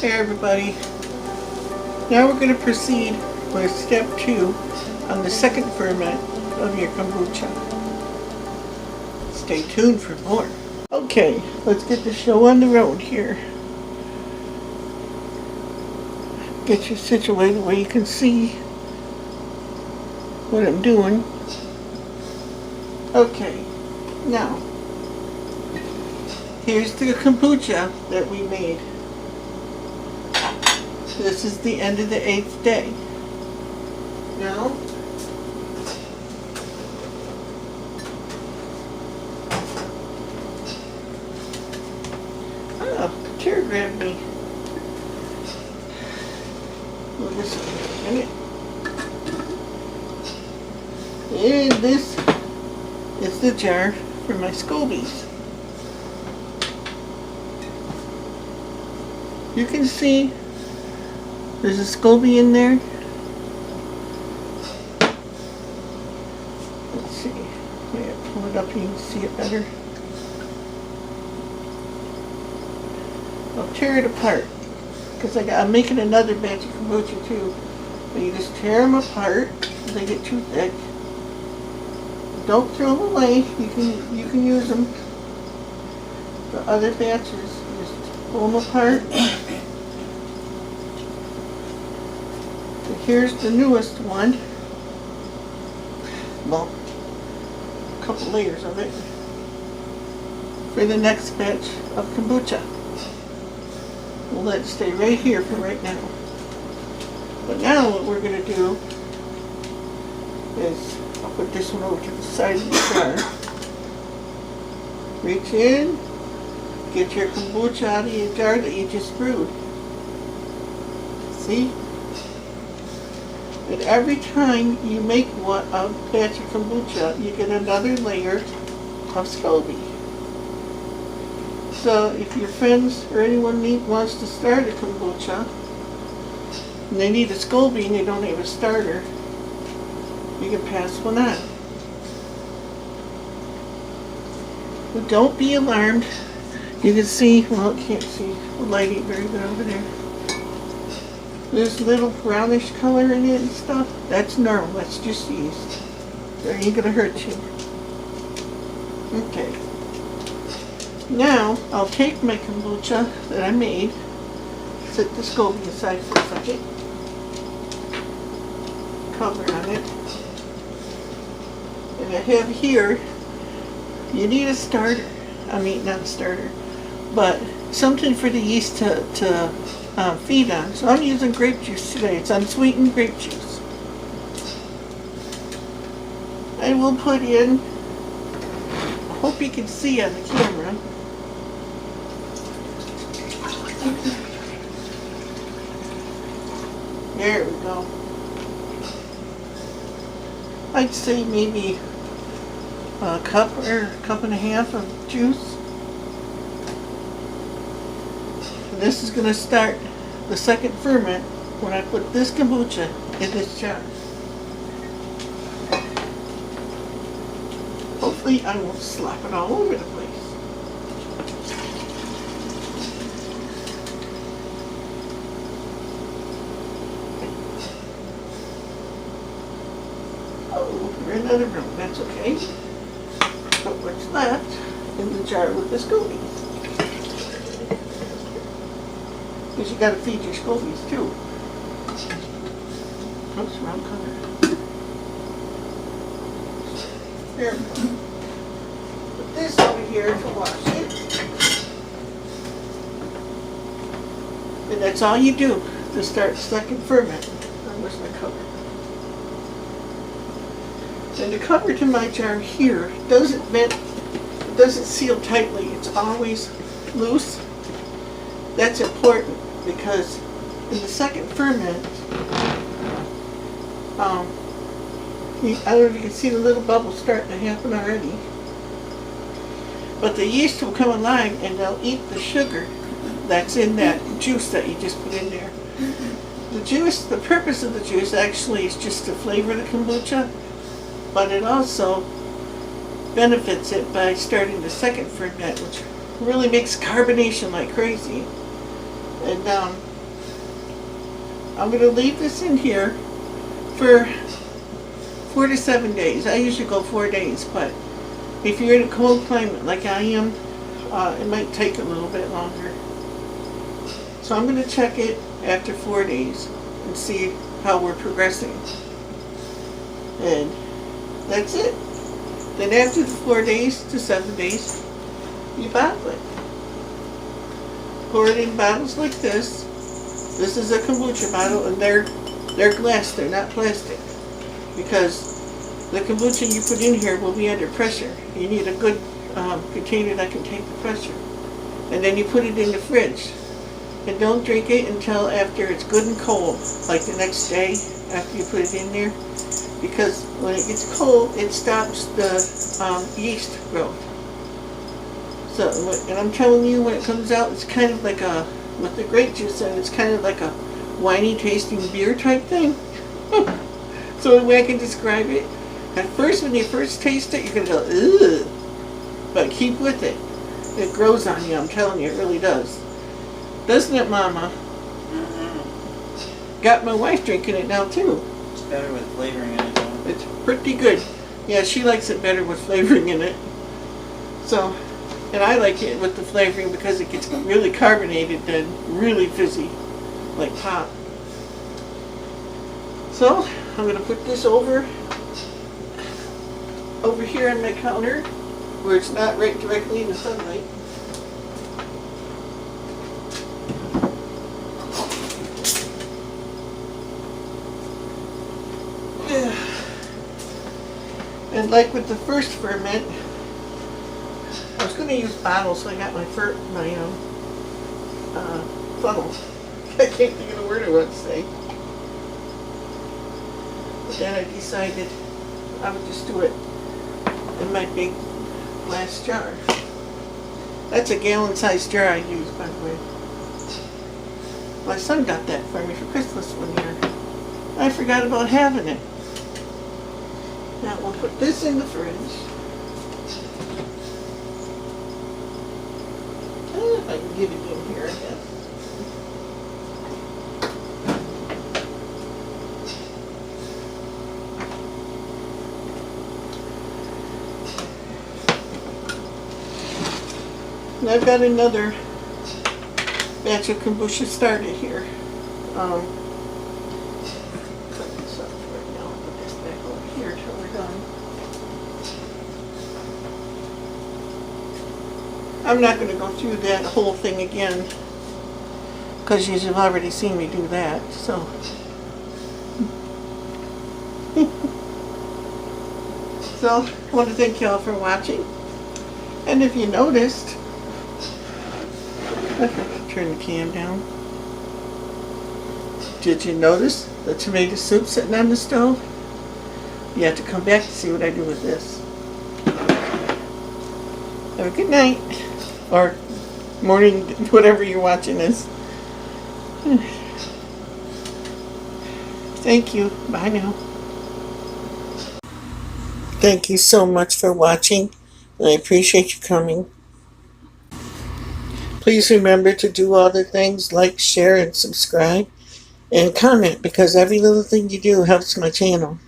Hey everybody, now we're going to proceed with step 2 on the second ferment of your kombucha. Stay tuned for more. Okay, let's get the show on the road here. Get you situated where you can see what I'm doing. Okay, now here's the kombucha that we made. This is the end of the 8th day. Now, oh, chair grabbed me. Move this a minute. And this is the jar for my scobies. You can see there's a SCOBY in there. Let's see. Maybe I'll pull it up so you can see it better. I'll tear it apart because I'm making another batch of kombucha too. But you just tear them apart if they get too thick. Don't throw them away. You can use them for other batches. Just pull them apart. Here's the newest one. Well, a couple layers of it for the next batch of kombucha. We'll let it stay right here for right now. But now what we're going to do is I'll put this one over to the side of the jar. Reach in, get your kombucha out of your jar that you just brewed. See? And every time you make a batch of kombucha, you get another layer of SCOBY. So if your friends or anyone wants to start a kombucha, and they need a SCOBY and they don't have a starter, you can pass one on. But don't be alarmed. You can see, well, I can't see the light ain't very good over there. There's little brownish color in it and stuff. That's normal. That's just yeast. They ain't gonna hurt you. Okay. Now I'll take my kombucha that I made, set the SCOBY aside for a second, cover on it, and I have here. You need a starter. I mean, not a starter, but something for the yeast to feed on. So I'm using grape juice today. It's unsweetened grape juice. I will put in, I hope you can see on the camera, there we go. I'd say maybe a cup or a cup and a half of juice. This is going to start the second ferment when I put this kombucha in this jar. Hopefully I won't slap it all over the place. Oh, we're in another room. That's okay. But what's left in the jar with the SCOBY? Because you got to feed your scobies too. Oops, wrong color. There we go. Put this over here to wash it. And that's all you do to start second ferment. Where's my cover? And the cover to my jar here doesn't vent, it doesn't seal tightly. It's always loose. That's important because in the second ferment, I don't know if you can see the little bubbles starting to happen already. But the yeast will come alive and they'll eat the sugar that's in that juice that you just put in there. The juice, the purpose of the juice actually is just to flavor the kombucha, but it also benefits it by starting the second ferment, which really makes carbonation like crazy. And I'm going to leave this in here for 4 to 7 days. I usually go 4 days, but if you're in a cold climate like I am, it might take a little bit longer. So I'm going to check it after 4 days and see how we're progressing. And that's it. Then after the 4 days to 7 days, you bottle it. Pour it in bottles like this. This is a kombucha bottle, and they're glass, they're not plastic. Because the kombucha you put in here will be under pressure. You need a good container that can take the pressure. And then you put it in the fridge. And don't drink it until after it's good and cold, like the next day after you put it in there. Because when it gets cold, it stops the yeast growth. So, and I'm telling you, when it comes out, it's kind of like a, with the grape juice, and it's kind of like a winey tasting beer type thing. So the way I can describe it, at first, when you first taste it, you're going to go, ugh. But keep with it. It grows on you, I'm telling you, it really does. Doesn't it, Mama? Mm-hmm. Got my wife drinking it now, too. It's better with flavoring in it, though. It's pretty good. Yeah, she likes it better with flavoring in it. So, and I like it with the flavoring because it gets really carbonated and really fizzy, like pop. So, I'm going to put this over here on my counter where it's not right directly in the sunlight. And like with the first ferment, I was going to use bottles, so I got my funnel. I can't think of the word I want to say. But then I decided I would just do it in my big glass jar. That's a gallon-sized jar I use, by the way. My son got that for me for Christmas one year. I forgot about having it. Now we'll put this in the fridge. If I can get it in here, I guess. And I've got another batch of kombucha started here. Put this up right now. Put this back over here till we're done. I'm not going to go through that whole thing again because you've already seen me do that. So, so I want to thank y'all for watching. And if you noticed, I forgot to turn the cam down. Did you notice the tomato soup sitting on the stove? You have to come back to see what I do with this. Have a good night. Or morning, whatever you're watching this. Thank you. Bye now. Thank you so much for watching. And I appreciate you coming. Please remember to do all the things like, share, and subscribe. And comment, because every little thing you do helps my channel.